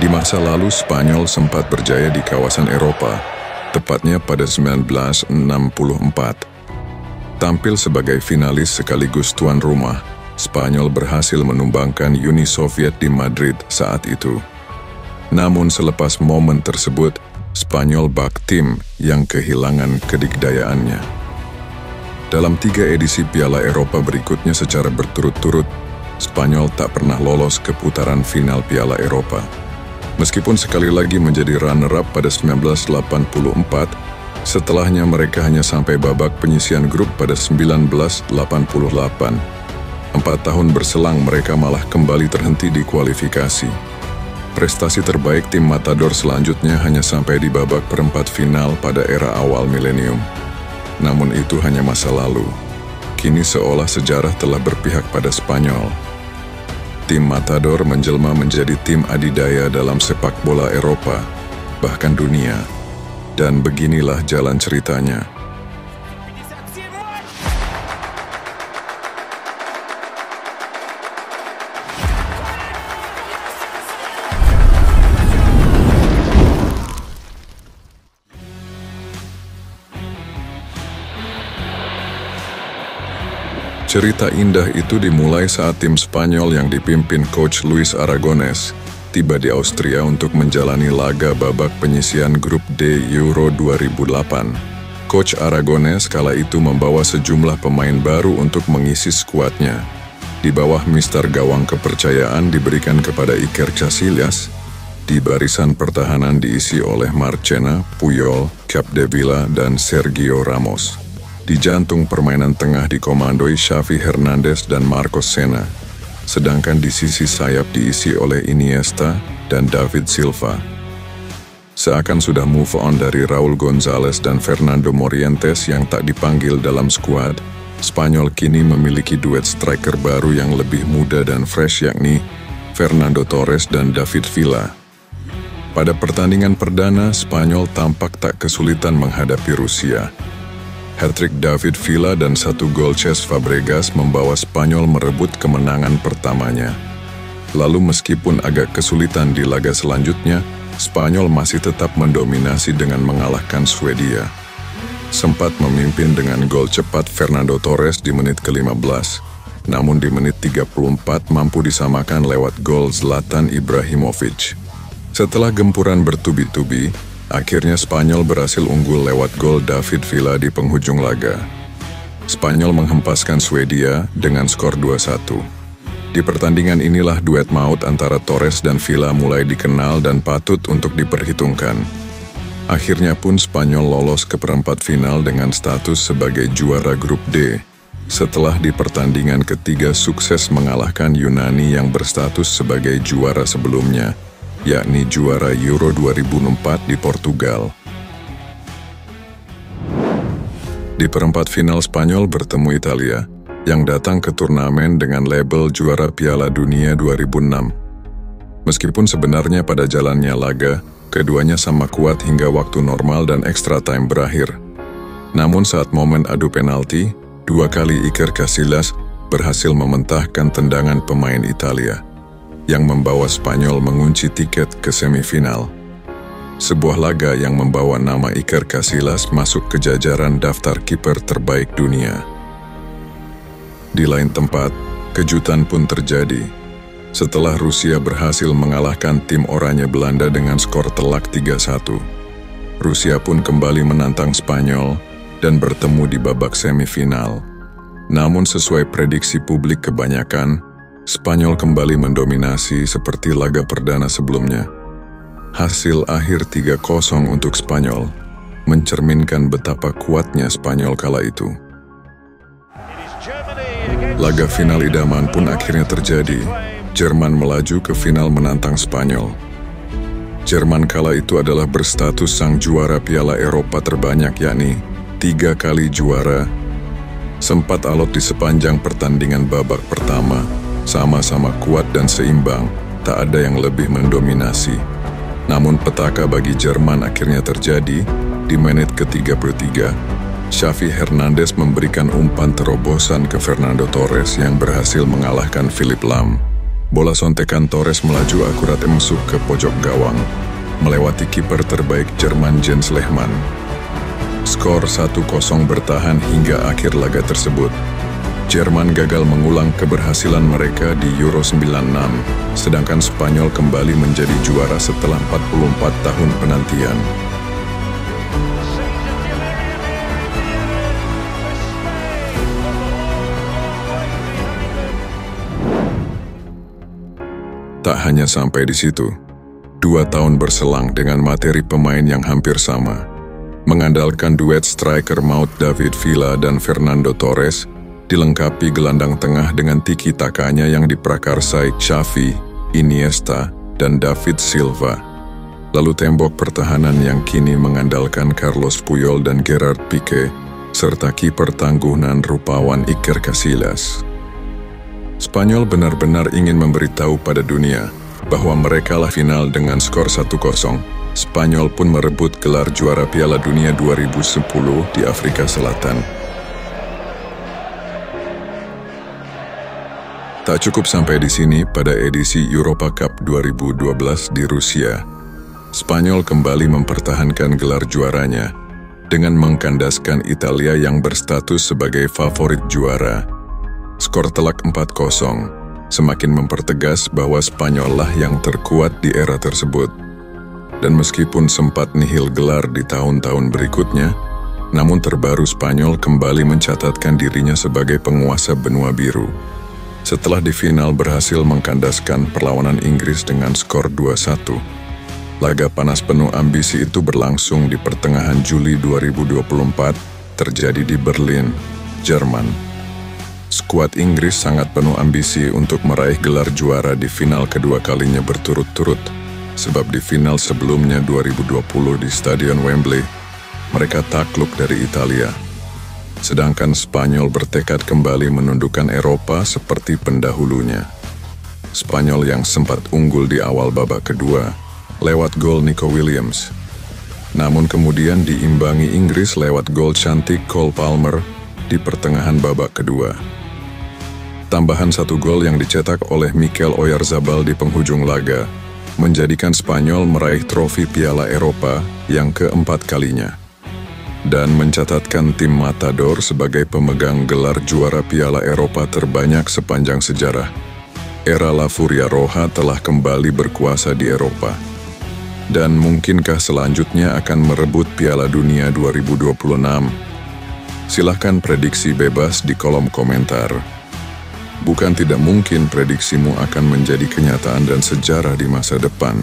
Di masa lalu Spanyol sempat berjaya di kawasan Eropa, tepatnya pada 1964. Tampil sebagai finalis sekaligus tuan rumah, Spanyol berhasil menumbangkan Uni Soviet di Madrid saat itu. Namun selepas momen tersebut, Spanyol bak tim yang kehilangan kedikdayaannya. Dalam 3 edisi Piala Eropa berikutnya secara berturut-turut, Spanyol tak pernah lolos ke putaran final Piala Eropa. Meskipun sekali lagi menjadi runner-up pada 1984, setelahnya mereka hanya sampai babak penyisihan grup pada 1988. 4 tahun berselang mereka malah kembali terhenti di kualifikasi. Prestasi terbaik tim Matador selanjutnya hanya sampai di babak perempat final pada era awal milenium. Namun itu hanya masa lalu. Kini seolah sejarah telah berpihak pada Spanyol. Tim Matador menjelma menjadi tim adidaya dalam sepak bola Eropa, bahkan dunia. Dan beginilah jalan ceritanya. Cerita indah itu dimulai saat tim Spanyol yang dipimpin Coach Luis Aragonés tiba di Austria untuk menjalani laga babak penyisihan grup D Euro 2008. Coach Aragonés kala itu membawa sejumlah pemain baru untuk mengisi skuadnya. Di bawah mister gawang kepercayaan diberikan kepada Iker Casillas, di barisan pertahanan diisi oleh Marchena, Puyol, Capdevila, dan Sergio Ramos. Di jantung permainan tengah dikomandoi Xavi Hernandez dan Marcos Senna, sedangkan di sisi sayap diisi oleh Iniesta dan David Silva. Seakan sudah move on dari Raúl González dan Fernando Morientes yang tak dipanggil dalam skuad, Spanyol kini memiliki duet striker baru yang lebih muda dan fresh, yakni Fernando Torres dan David Villa. Pada pertandingan perdana, Spanyol tampak tak kesulitan menghadapi Rusia. Hat-trick David Villa dan 1 gol Cesc Fabregas membawa Spanyol merebut kemenangan pertamanya. Lalu meskipun agak kesulitan di laga selanjutnya, Spanyol masih tetap mendominasi dengan mengalahkan Swedia. Sempat memimpin dengan gol cepat Fernando Torres di menit ke-15, namun di menit 34 mampu disamakan lewat gol Zlatan Ibrahimovic. Setelah gempuran bertubi-tubi, akhirnya Spanyol berhasil unggul lewat gol David Villa di penghujung laga. Spanyol menghempaskan Swedia dengan skor 2-1. Di pertandingan inilah duet maut antara Torres dan Villa mulai dikenal dan patut untuk diperhitungkan. Akhirnya pun Spanyol lolos ke perempat final dengan status sebagai juara grup D, setelah di pertandingan ketiga sukses mengalahkan Yunani yang berstatus sebagai juara sebelumnya, yakni juara Euro 2004 di Portugal. Di perempat final Spanyol bertemu Italia, yang datang ke turnamen dengan label juara Piala Dunia 2006. Meskipun sebenarnya pada jalannya laga, keduanya sama kuat hingga waktu normal dan extra time berakhir. Namun saat momen adu penalti, 2 kali Iker Casillas berhasil mementahkan tendangan pemain Italia, yang membawa Spanyol mengunci tiket ke semifinal. Sebuah laga yang membawa nama Iker Casillas masuk ke jajaran daftar kiper terbaik dunia. Di lain tempat, kejutan pun terjadi. Setelah Rusia berhasil mengalahkan tim oranye Belanda dengan skor telak 3-1, Rusia pun kembali menantang Spanyol dan bertemu di babak semifinal. Namun sesuai prediksi publik kebanyakan, Spanyol kembali mendominasi seperti laga perdana sebelumnya. Hasil akhir 3-0 untuk Spanyol mencerminkan betapa kuatnya Spanyol kala itu. Laga final idaman pun akhirnya terjadi. Jerman melaju ke final menantang Spanyol. Jerman kala itu adalah berstatus sang juara Piala Eropa terbanyak, yakni 3 kali juara. Sempat alot di sepanjang pertandingan babak pertama. Sama-sama kuat dan seimbang, tak ada yang lebih mendominasi. Namun petaka bagi Jerman akhirnya terjadi di menit ke-33. Xavi Hernandez memberikan umpan terobosan ke Fernando Torres yang berhasil mengalahkan Philipp Lahm. Bola sontekan Torres melaju akurat masuk ke pojok gawang, melewati kiper terbaik Jerman Jens Lehmann. Skor 1-0 bertahan hingga akhir laga tersebut. Jerman gagal mengulang keberhasilan mereka di Euro 96, sedangkan Spanyol kembali menjadi juara setelah 44 tahun penantian. Tak hanya sampai di situ, 2 tahun berselang dengan materi pemain yang hampir sama, mengandalkan duet striker maut David Villa dan Fernando Torres, dilengkapi gelandang tengah dengan tiki-takanya yang diprakarsai Xavi, Iniesta, dan David Silva. Lalu tembok pertahanan yang kini mengandalkan Carlos Puyol dan Gerard Piqué, serta kiper tangguhan rupawan Iker Casillas. Spanyol benar-benar ingin memberitahu pada dunia bahwa mereka lah final dengan skor 1-0. Spanyol pun merebut gelar juara Piala Dunia 2010 di Afrika Selatan. Tak cukup sampai di sini, pada edisi Europa Cup 2012 di Rusia, Spanyol kembali mempertahankan gelar juaranya dengan mengkandaskan Italia yang berstatus sebagai favorit juara. Skor telak 4-0 semakin mempertegas bahwa Spanyol lah yang terkuat di era tersebut. Dan meskipun sempat nihil gelar di tahun-tahun berikutnya, namun terbaru Spanyol kembali mencatatkan dirinya sebagai penguasa benua biru. Setelah di final berhasil mengkandaskan perlawanan Inggris dengan skor 2-1. Laga panas penuh ambisi itu berlangsung di pertengahan Juli 2024, terjadi di Berlin, Jerman. Skuad Inggris sangat penuh ambisi untuk meraih gelar juara di final kedua kalinya berturut-turut, sebab di final sebelumnya 2020 di Stadion Wembley, mereka takluk dari Italia. Sedangkan Spanyol bertekad kembali menundukkan Eropa seperti pendahulunya. Spanyol yang sempat unggul di awal babak kedua lewat gol Nico Williams. Namun kemudian diimbangi Inggris lewat gol cantik Cole Palmer di pertengahan babak kedua. Tambahan 1 gol yang dicetak oleh Mikel Oyarzabal di penghujung laga menjadikan Spanyol meraih trofi Piala Eropa yang keempat kalinya, dan mencatatkan tim Matador sebagai pemegang gelar juara Piala Eropa terbanyak sepanjang sejarah. Era La Furia Roja telah kembali berkuasa di Eropa. Dan mungkinkah selanjutnya akan merebut Piala Dunia 2026? Silahkan prediksi bebas di kolom komentar. Bukan tidak mungkin prediksimu akan menjadi kenyataan dan sejarah di masa depan.